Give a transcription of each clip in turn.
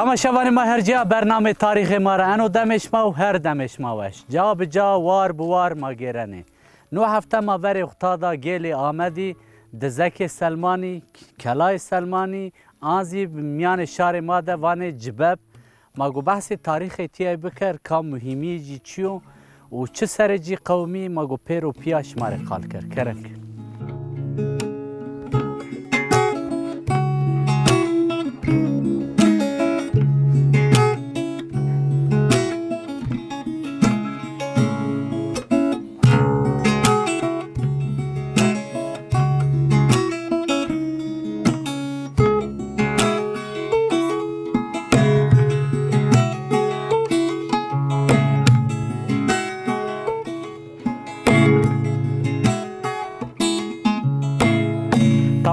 تماشاوان ما هر جا برنامه تاریخ ما را انو دمش ما و هر دمش ما وش جا به جا وار بوار ما گیرنه نو هفته ما وری اختادا گیل آمدی دزک سلمانی کلای سلمانی آنزی میان شار ما ده وان جبب ما گو بحث تاریخ تیای بکر که مهمی جی چیو و چه سر جی قومی ما گو پیر و پیاش ماره خال کرک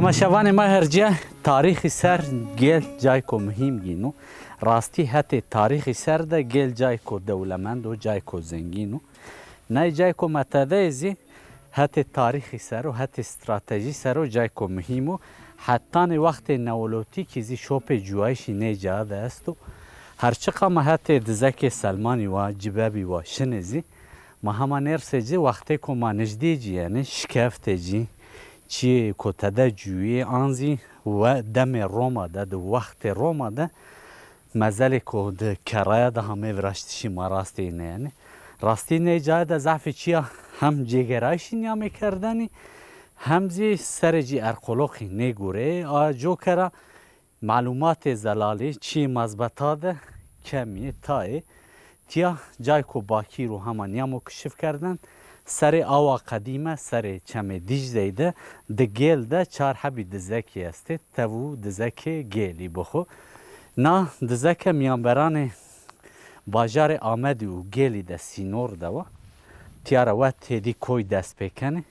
تماشاوان ما هرجه تاریخ سر گل جای کو مهم گینو راستی حتی تاریخ سر ده گل جای کو دولمند و جای کو زنگینو نه جای کو متده زی حتی تاریخ سر و حتی استراتژی سر و جای کو مهمو حتی وقت نولوتی که زی شوپ جوایشی نه جاده استو هرچقدر ما حتی دزک سلمانی و جبابی و شنزی ما همان نرسجی وقتی که ما نجدی جی یعنی شکفت جی چی کتده جوی آنزی و دم روما ده دو وقت روما ده مزل که ده کرایه ده همه ورشتشی ما راستی نه یعنی راستی نه جای ده ضعف چیا هم جگرایشی نیامه کردنی همزی سرجی ارقلوقی نگوره آجو کرا معلومات زلالی چی مزبطا ده کمی تای تیا جای که باکی رو همان نیامو کشف کردن سر آوا قدیمه سر چم دیجزه ده ده گل ده چار حبی دزکی است تو دزک گلی بخو نه دزک میانبران باجار آمدی و گلی ده سینور ده و تیاره و تیدی کوی دست بکنه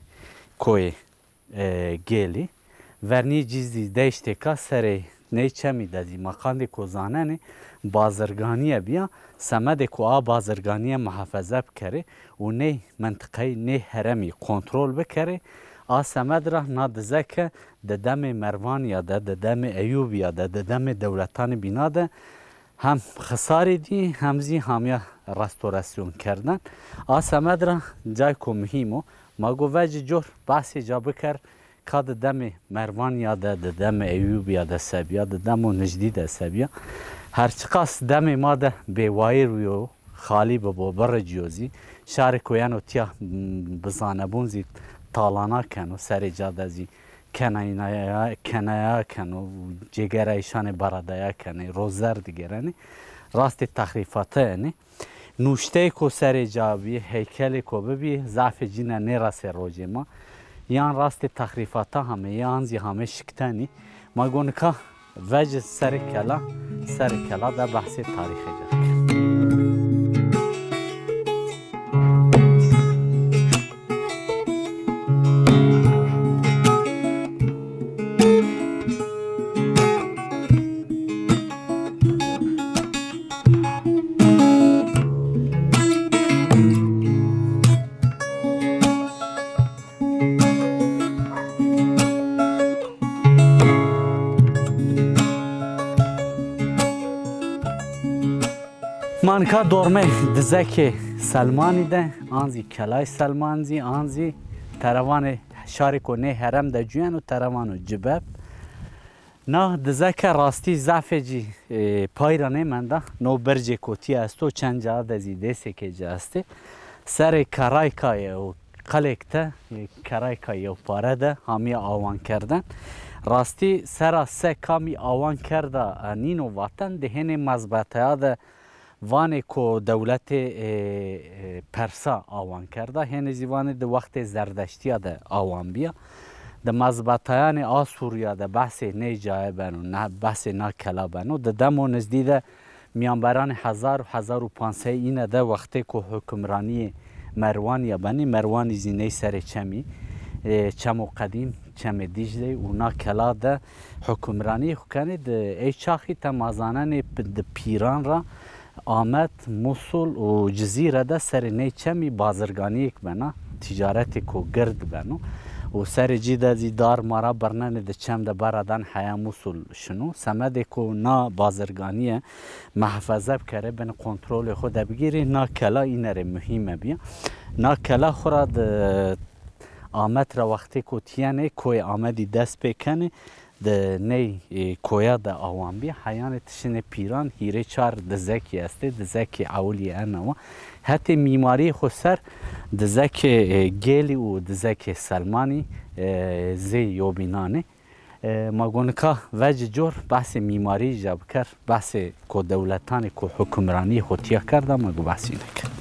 کوی گلی ورنی جیزی دهشته که سر نه چمی دزی مکان ده کوزانه نه بازرگانیه بیا سمده که آ بازرگانیه محافظه بکره و نه منطقه نه هرمی کنترل بکره آ سمد را نادزه که دم مروان یا دم ایوب یا دم دولتان بینا ده هم خساری دی همزی همیا رستوراسیون کردن آ سمد را جای که مهمو ما گو وجه جور بحثی جا بکر که دم مروان یا دم ایوب یا سبیا دم و نجدی ده سبیا هرچقدر دم ما ده بیوایی رویو خالی به بر جیوزی شهر کویانو تیا بزانبون زی تالانا کنو سر جاده زی کنایا کنو جگرایشان برادایا کنه روزر دیگرانی راست تخریفاته نه نوشته کو سر جابی هیکل کو ببی ضعف جینه نراس روجه ما یان راست تخریفاته همه یان زی همه شکتنی ما گونه که وجه سر کلا در بحث تاریخی جا مانکا دورمه دزک سلمانی ده آنزی کلای سلمان زی آنزی تروان شاری کنه هرم ده جوین و تروان جبب نه دزک راستی ضعف جی پایرانه من ده نو برج کوتی است و چند جا دزی دسته که جا است سر کرایکای و قلکته کرایکای و پاره ده همی آوان کردن راستی سر سه کامی آوان کرده نینو وطن دهن مزبطه ده وانه کو دولت پرسا آوان کرده هنزی وانه ده وقت زردشتی ده آوان بیا ده مزبطایان آسوریا ده بحث نه جای بنو نه بحث نه کلا بنو ده دمو نزدیده میانبران 1000 و 1500 اینه ده وقتی که حکمرانی مروان یا بنی مروان زینه سر چمی چمو قدیم چم دیجلی و نا کلا ده حکمرانی خوکنه ده ای چاخی تمازانن ده پیران را آمد موصل و جزیره ده سر نی چمی بازرگانی یک بنا تجارتی کو گرد بنو و سر جی دزی دار مارا برنن د چم د بردن حیا موسول شنو سمد کو نا بازرگانیه محفظه بکره بن کنترل خود بگیری نا کلا اینره مهمه بیا نا کلا خورد آمد را وقتی کو تیانه کوی آمدی دست بکنه د نی کویا د آوان بی حیان تشن پیران هیره چار د زکی استه د زکی اولی انوا حتی میماری خو سر د زکی گلی و د زکی سلمانی زی یوبینانه مگونکا وجه جور بحث میماری جاب کر بحث کو دولتان کو حکمرانی خوتیا کرده مگو بحثی نکرد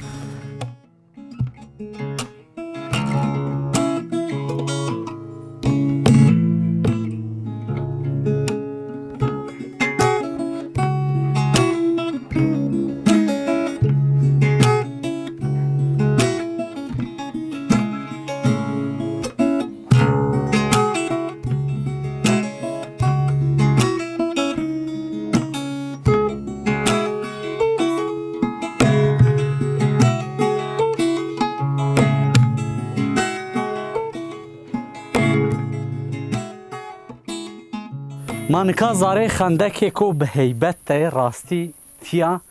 مانکا زاره خندک کو به هیبت راستی تیا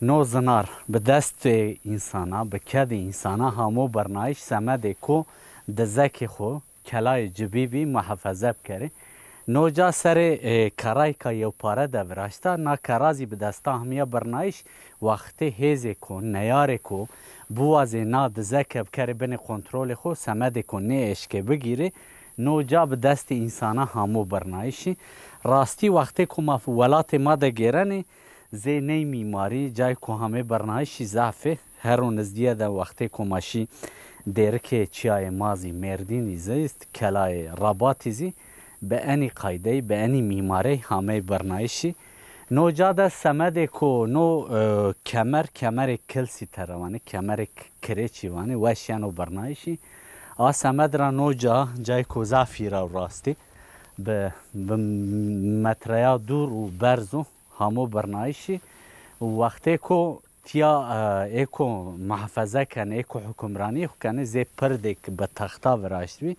نو زنار به دست انسانا به کد انسانا همو برنایش سمد کو د زکی خو کلای جبیبی محافظه بکره نو جا سر کرای کا یو پاره د وراشتا نا کرازی به دستا همیا برنایش وقت هیز کو نیار کو بواز نا د زک بکره بن کنترل خو سمد کو نه اشکه بگیره نو جا به دست انسانا همو برنایشی راستی وقتی که ما ولات ما ده گیرنه زینه میماری جای که همه برنایشی ضعفه هر نزدیه ده وقتی که ماشی درک چیای مازی مردینی زیست کلای راباتی زی به انی قایده به انی میماری همه برنایشی نو جا ده سمده که نو کمر کلسی تروانه کمر کریچی وانه وشیانو برنایشی آسمد را نو جای کوزافی را راستی به متریا دور و برزو همو برنایشی وقتی که تیا ایکو محفظه کنه ایکو حکمرانی کنه زی پرده که به تختا وراشتی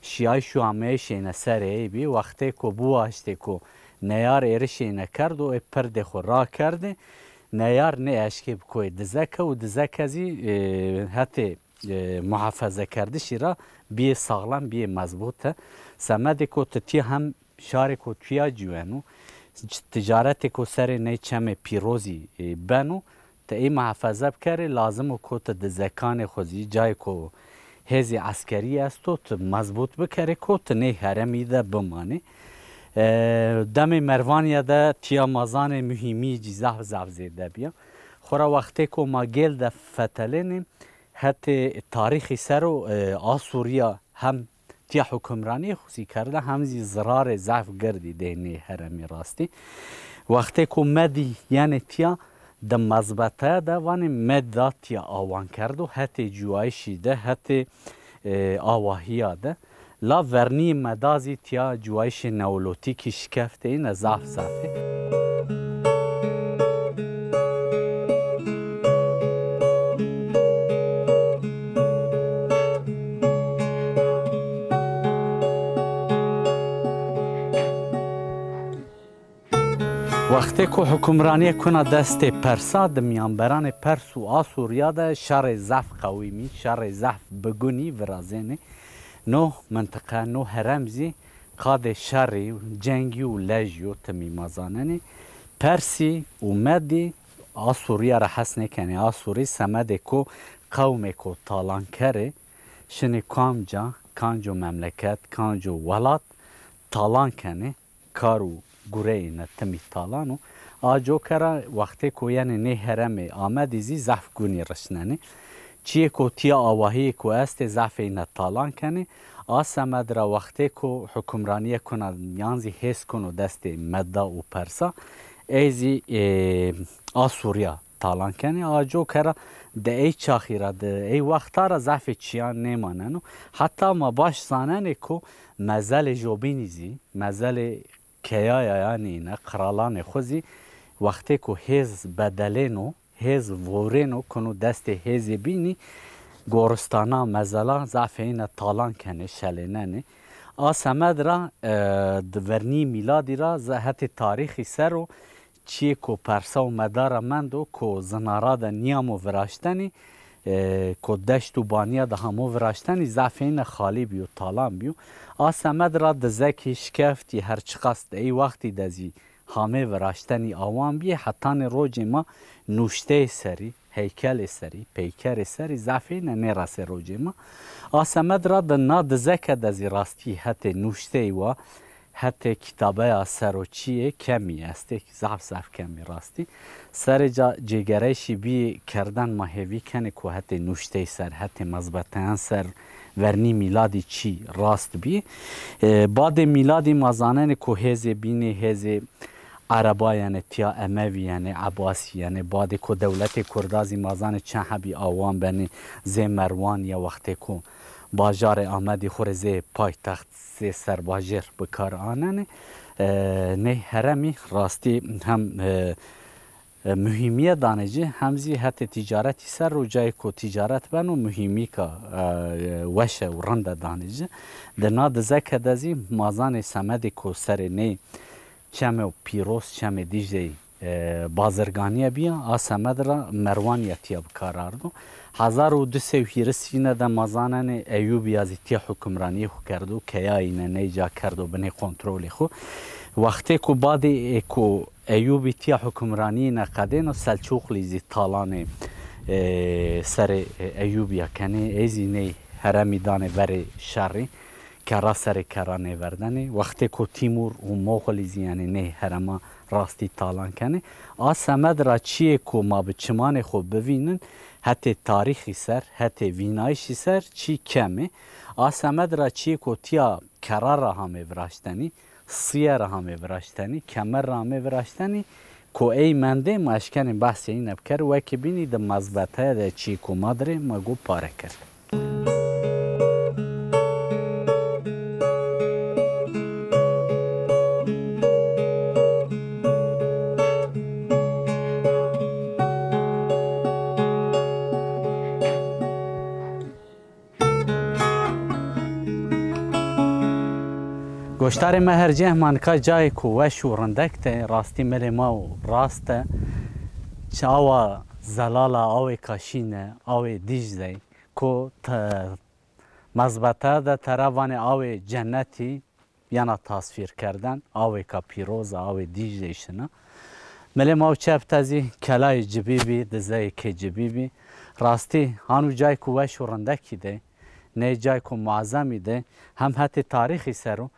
شیای شو همه شینه سر ای بی وقتی که بواشتی که نیار ایرشی نکرد و پرده خو را کرده نیار نه اشکی بکوی دزکه و دزکه زی حتی محافظه کردشی را بیه ساغلم بیه مضبوطه سمده که تتی هم شاره که تویا جوانو تجارت که سر نی چم پیروزی بنو تا ای محافظه بکره لازم که تا دزکان خوزی جای که هزی عسکری است و تا مضبوط بکره که تا نی حرمی ده بمانه دم مروانیا ده تیا مازان مهمی جیزه زف زیده بیا خورا وقتی که ما گل ده فتلینیم حتی تاریخی سر و آسوریا هم تیا حکمرانی خوزی کرده همزی زرار ضعف گردی دینی هرمی راستی وقتی که مدی یعنی تیا د مضبطه ده وانی مد دا تیا آوان کرده حتی جوایشی ده حتی آواهی ده لا ورنی مدازی تیا جوایش نولوتی که شکفته این ضعف ضعفه وقتی که حکمرانی کنه دست پرسا د میانبران پرس و آسوریا ده شر ضعف قویمی شر ضعف بگونی ورازینه نو منطقه نو هرمزی قاد شری جنگی و لجی و تمیمازاننی پرسی و مدی آسوریا را حس نکنه آسوری سمده که قوم که تالان کره شنی کانجو مملکت کانجو ولات تالان کنه کارو گوره اینه تمی تالانو آجو کرا وقتی که یعنی نه هرمه آمدی زی ضعف گونی رشننه چیه که تیا آواهی که است ضعف اینه تالان کنه آسمد را وقتی که حکمرانی کنه یانزی حس کنه دست مدا و پرسا ایزی آسوریا تالان کنه آجو کرا ده ای چاخی را ده ای وقتا را ضعف چیان نماننو حتی ما باش زاننه که مزل جوبینی زی مزل کیا یعنی نه قرالان خوزی وقتی که هز بدلینو هز ورینو کنو دست هز بینی گورستانا مزلا ضعف این تالان کنه شلینه آسمد را دورنی میلادی را زهت تاریخی سر و چیه کو پرسا و مدار مندو کو زنارا دا نیامو وراشتنی کو دشت و بانیا دا همو وراشتنی ضعف این خالی بیو تالان بیو آسمد را دزکی شکفتی هرچقاست ای وقتی دزی همه وراشتنی آوان بیه حتی روج ما نوشته سری هیکل سری پیکر سری ضعفی نرسه روج ما آسمد را دنا دزک دزی راستی حتی نوشته و حتی کتابه سروچیه کمی است که ضعف کمی راستی سر جگرهشی بی کردن ماهوی کنه که حتی نوشته سر حتی مزبطان سر ورنی میلادی چی راست بی بعد میلادی مازانن که هزه بینه هزه عربا یعنی تیا اموی یعنی عباسی یعنی بعد که دولت کردازی مازان چند حبی آوان بنی زی مروان یا وقتی که باجار آمدی خوره زی پایتخت زی سرباجر بکار آنن نه هرمی راستی هم مهمیه دانجه همزی حتی تجارتی سر رو جای که تجارت بنو مهمی که وشه و رنده دانجه دنا دزک دزی مازان سمدی که سر نه چمه و پیروز چمه دیجه بازرگانیه بیا آسمد را مروانیتیه بکاراردو 1230 ده مازانن ایوب یازیتی حکمرانی خو کردو که اینه نیجا کردو بنی کنترول خو وقتی که بعد که ایوبی تی حکمرانی نقدین و سلچوق لیزی تالان سر ایوبیا کنه ایزی نی هرمی دانه بر شری کرا سر کرانه وردنه وقتی که تیمور و مغلیزی یعنی نه هرما راستی تالان کنه آسمد را چیه که ما به چمان خود ببینن حتی تاریخی سر حتی وینایشی سر چی کمه آسمد را چیه که تیا کرا را همه وراشتنی سیه را همه وراشتنی کمر را همه وراشتنی که ای منده مشکن بحث این بکر و که بینی ده مزبطه ده چی که مادره مگو پاره کرد گوشتار مهرجه منکا جای که وش و رندکته راستی مل ما و راسته چه آوا زلالا آوی کاشینه آوی دیجزه که مزبطه ده طرفان آوی جنتی یانا تصویر کردن آوی که پیروز آوی دیجزه شنه مل ما و چپ تازی کلای جبیبی دزه که جبیبی راستی هانو جای که وش و رندکی ده نه جای که معظمی ده هم حتی تاریخی سرو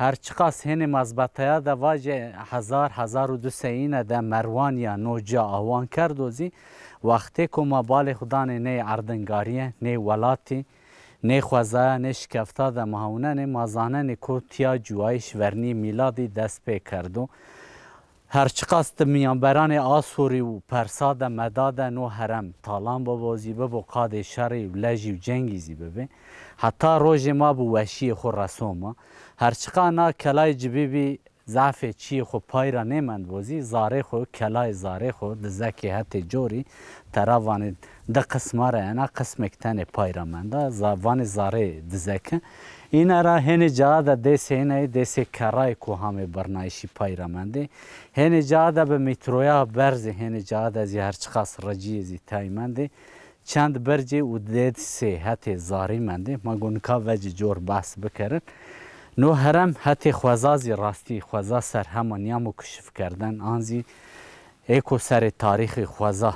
هر چقاس هنی مزبطه ده واجه 1200 ده مروانیا نوجا آوان کردوزی وقتی که ما بال خدانه نه اردنگاریه نه ولاتی نه خوزه نه شکفته ده مهونه نه مازانه نه که تیا جوایش ورنی میلادی دست پی کردو هر چقاس ده میانبران آسوری و پرسا ده مداد نو هرم تالان بوازی ببو قاد شری و لجی و جنگیزی ببه حتی روز ما بو وشی خو رسوما هرچقا نا کلای جبیبی ضعف چی خو پای را نمند وزی زاره خو کلای زاره خو دزکی حتی جوری تراوان ده قسمه را انا قسمکتن پای را منده زوان زاره دزکه این را هنی جا ده دست هنی دست کرای که همه برنایشی پای را منده هنی جا ده به میترویا برز هنی جا ده زی هرچقاس رجی زی تای منده چند برجه و دید سه حتی زاری منده ما گونکا وجه جور بحث بکرن نو هرم حتی خوزازی راستی خوزا سر همانیامو کشف کردن آنزی ایکو سر تاریخ خوزا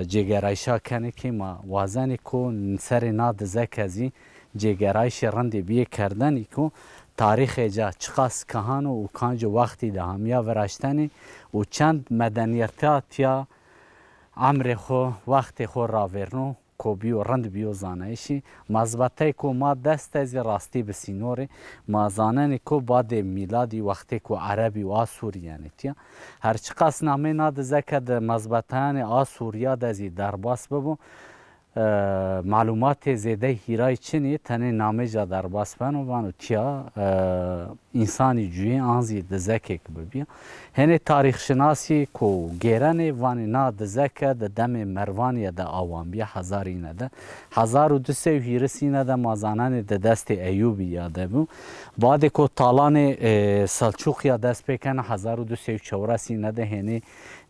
جگرایشا کنه که ما وازنی که سر ناد زکازی جگرایش رند بیه کردنی که تاریخ جا چقاس کهانو و کانج وقتی ده همیا وراشتنی و چند مدنیتات یا عمر خو وقت خو راورنو کو بیو رند بیو زانایشی مزبطه کو ما دست از راستی بسینوره ما زاننی کو بعد میلادی وقتی کو عربی و آسوریانی تیا هرچقاس نامه ناد زکد مزبطهان آسوریا دزی درباس ببو معلومات زیده هیرای چنی تنه نامه جا درباس بانو تیا انسانی جوی آنزی دزکه که ببیا هنه تاریخ شناسی کو گیرنه وانی نا دزکه ده دم مروانی ده آوان بیا هزاری نده 1200 هیرسی نده مازانان ده دست ایوبی یاده بو بعد کو تالان سلچوق یا دست بکنه 1204 نده هنه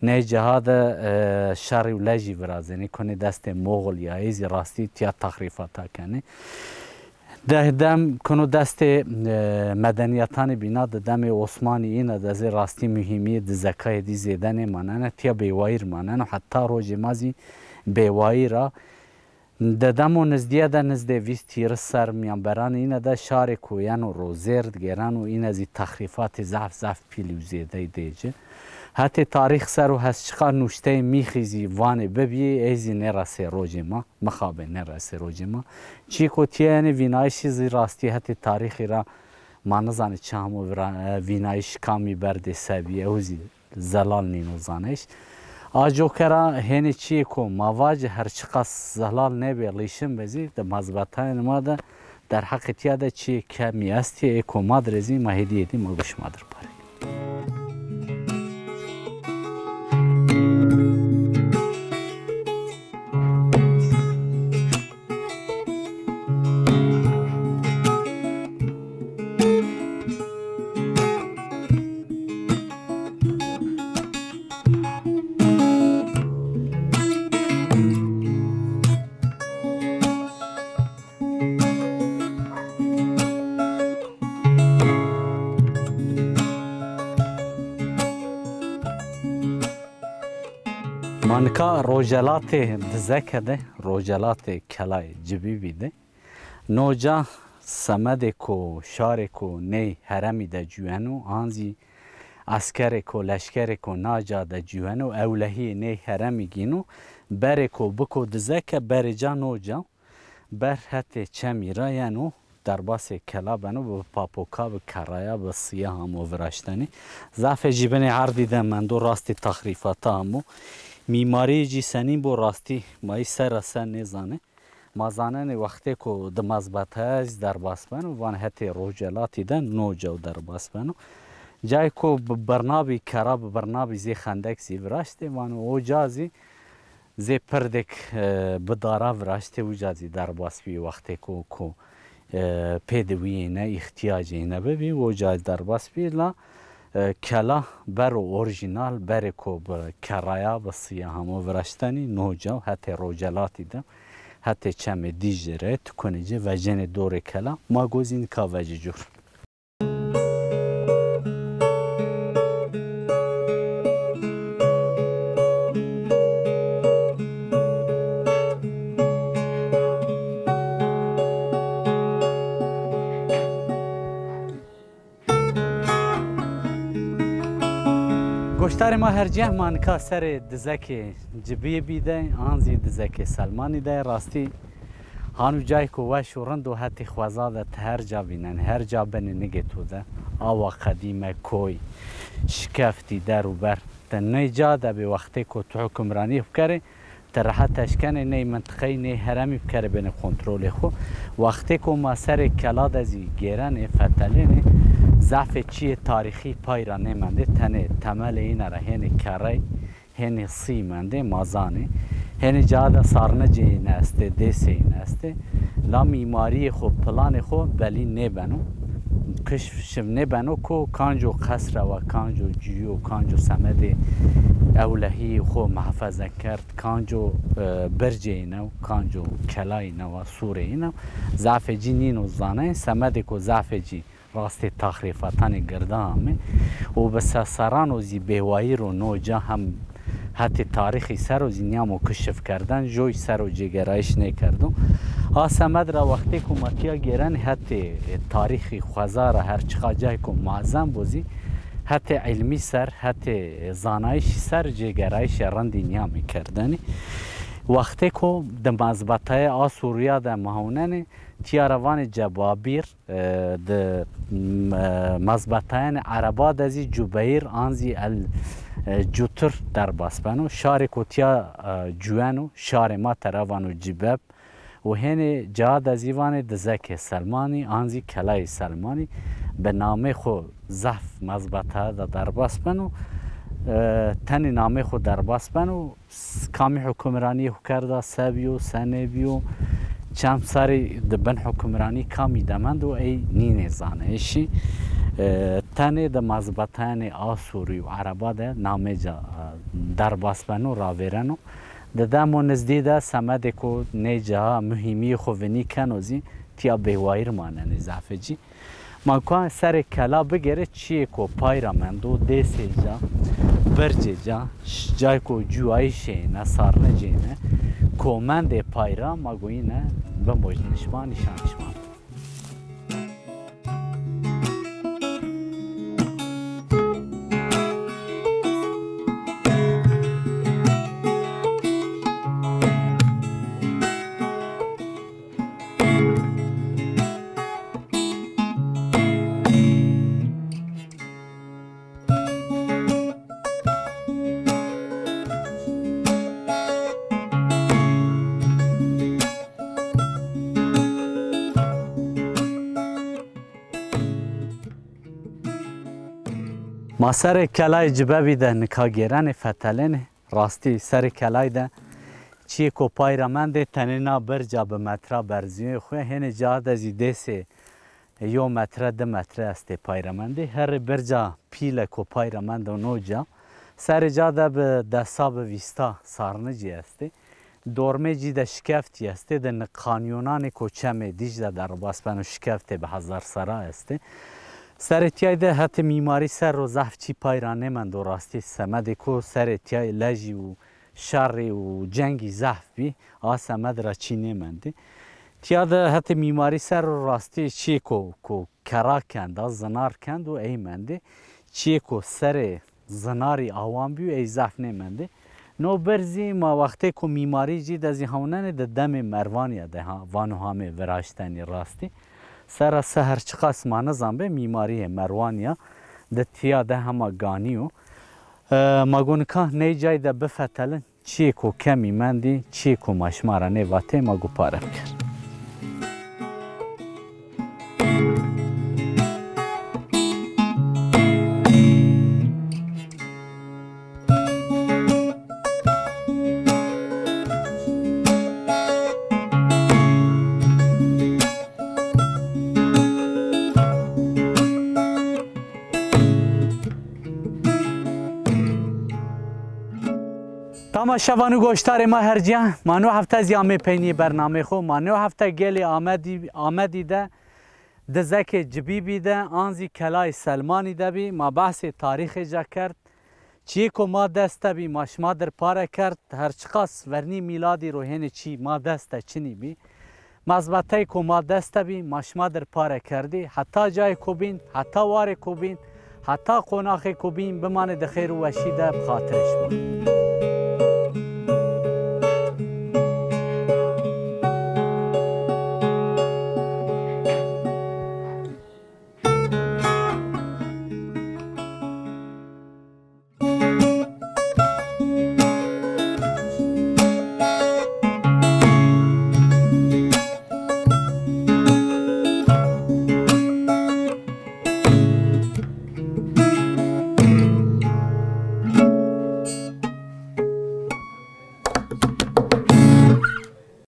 نه جهاد شر و لجی برازنی کنه دست مغول یا ایزی راستی تیا تخریفاتا کنه ده دم کنو دست مدنیتان بینا ده دم عثمانی اینه ده راستی مهمی ده زکای دی زیدن ماننه تیا بیوایر ماننه حتی روز مازی بیوایرا ده دم و نزدیه ده نزده ویست تیر سر میانبران اینه ده شار کوین و روزرد گران و این ازی تخریفات زف پیلی و زیده دیجه حتی تاریخ سر و هست چقا نوشته میخیزی وانه ببیه ایزی نرسه روز ما مخابه نرسه روز ما چی که تیانه وینایشی زی راستی حتی تاریخی را ما نزانه چه همو وینایش کامی برده سبیه اوزی زلال نینو زانش آجو کرا هنی چی که مواجه هر چقا زلال نبی لیشن بزی ده مذبطه ما ده در حق تیاده چی کمی استی ایکو مادرزی ما هدیه دی ما بش مادر پاره مانکا روجلات دزکه ده روجلات کلای جبی بیده نوجا سمد کو شار کو نی هرمی ده جوانو آنزی اسکر کو لشکر کو ناجا ده جوانو اولهی نی هرمی گینو بر کو بکو دزکه بر جا نوجا بر حتی چمی را یعنو در باس کلا بنو به پاپوکا به کرایا به سیاه همو وراشتنی ضعف جیبن عردی ده مندو راستی تخریفاتا همو میماری جی سنین بو راستی مایی سر سن نیزانه مازانه وقتی که ده مذبط هز در باس بنو وان حتی روجلاتی ده نوجا در باس بنو جای که برنابی کراب برنابی زی خندک زی وراشتی وان او جازی زی پردک بدارا وراشتی و جازی در باس بی وقتی که پیدوی نه احتیاجی نه ببی و جاز در باس بی لا کلا بر اورجینال بر کو به کرایا به سیاه همو ورشتنی نوجا حتی روجلاتی ده حتی چم دیجره تکنجه و جن دور کلا ما گوزین کا وجه جور گوشتار ما هر جه مانکا سر دزک جبیه بیده آنزی دزک سلمانی ده راستی هانو جای که وش و رند و حتی خوازاده هر جا بینن هر جا بینه نگه تو ده آوا قدیمه کوی شکفتی در و بر تنه جا ده به وقتی که تو حکمرانی بکره ترحت اشکنه نه منطقه نه هرمی بکره بین کنترول خو وقتی که ما سر کلاد ازی گیرن فتلینه ضعف چی تاریخی پای را نمانده تنه تمل این را هنه کره هنه سی منده مازانه هنه جاده سارنجه نسته دسته نسته لا میماری خو پلان خو بلی نبنو کشف نبنو کو کانجو قصر و کانجو جیو کانجو سمد اولهی خو محفظه کرد کانجو برجه اینو کانجو کلای اینو سوره اینو ضعف جی نینو زانه سمد کو ضعف جی راستی تخریفاتان گرده همه و بس سران و زی بیوایی رو نوجا هم حتی تاریخی سر و زی نیامو کشف کردن جوی سر و جگرایش نکردو سمد را وقتی که ماتیا گیرن حتی تاریخی خوزار هر چقا جای که معظم بوزی حتی علمی سر حتی زانایش سر جگرایش رندی نیامی کردنی وقتی که د مذبطه آسوریا د مهونن تیاروان جبابیر د مذبطه عربا دزی جبیر آنزی جوتر در باسپنو شار کوتیا جوانو شار ما تروانو جباب و هنه جا دزیوان دزک سلمانی آنزی کلای سلمانی به نامه خو زف مزبطه در باس بنو تن نامه خو در باس بنو کامی حکمرانی کرده سبیو سنبیو چند سری دبن حکمرانی کامی دمند و ای نینه زانه ایشی تنه د مزبطان آسوری و عربا ده نامه جا در باس بنو راویرنو ده دمو نزدی ده سمده کو نیجا مهمی خوونی کنوزی تیا بیوایر مانه نزافه جی ما که سر کلا بگره چیه کو پایرا مندو دیسه جا برجه جا جای کو جوایی شینه سارنه جینه کومند پایرا ما گوینه به مجنشمان نشانشمان ما سر کلای جبابی ده نکا گیرن فتلن راستی سر کلای ده چی کو پایرمند تنینا برجا به مترا برزیون خوی هنه جا ده زیده سه یو متر ده متر است پایرمند هر برجا پیل کو پایرمند و نو جا سر جا ده به دستا به ویستا سارنه جی است دورمه جی ده شکفتی است ده نقانیونان کوچم دیج ده در باسپن و شکفت به هزار سرا است سر تیای ده حتی میماری سر رو زحف چی پایرانه من دو راستی سمده کو سر تیای لجی و شری و جنگی زحف بی سمد را چینه منده تیا ده حتی میماری سر رو راستی چی کو کرا کند زنار کند و ای منده چی کو سر زناری آوان بی و ای زحف نمنده نو برزی ما وقتی که میماری جی ده زیهونن ده دم مروانیه ده وانو همه وراشتنی راستی سر سهر چقاس ما نظام به میماری مروانیا ده تیا ده همه گانیو ما گون که نی جای ده بفتلن چی کو کمی مندی چی کو مشمارانه واته ما گو پاره بکر تماشاوان و گوشتار ما هرجا مانو هفته زیامه پینی برنامه خو مانو هفته گلی آمدی ده دزک جبیبی ده آنزی کلای سلمانی ده بی ما بحث تاریخ جا کرد چی که ما دسته بی ماشما در پاره کرد هرچقاس ورنی میلادی روحین چی ما دسته چنی بی مزبطه که ما دسته بی ماشما در پاره کردی حتی جای کوبین حتی وار کوبین حتی قناخ کوبین بمانه ده خیر و وشیده بخاطرش ما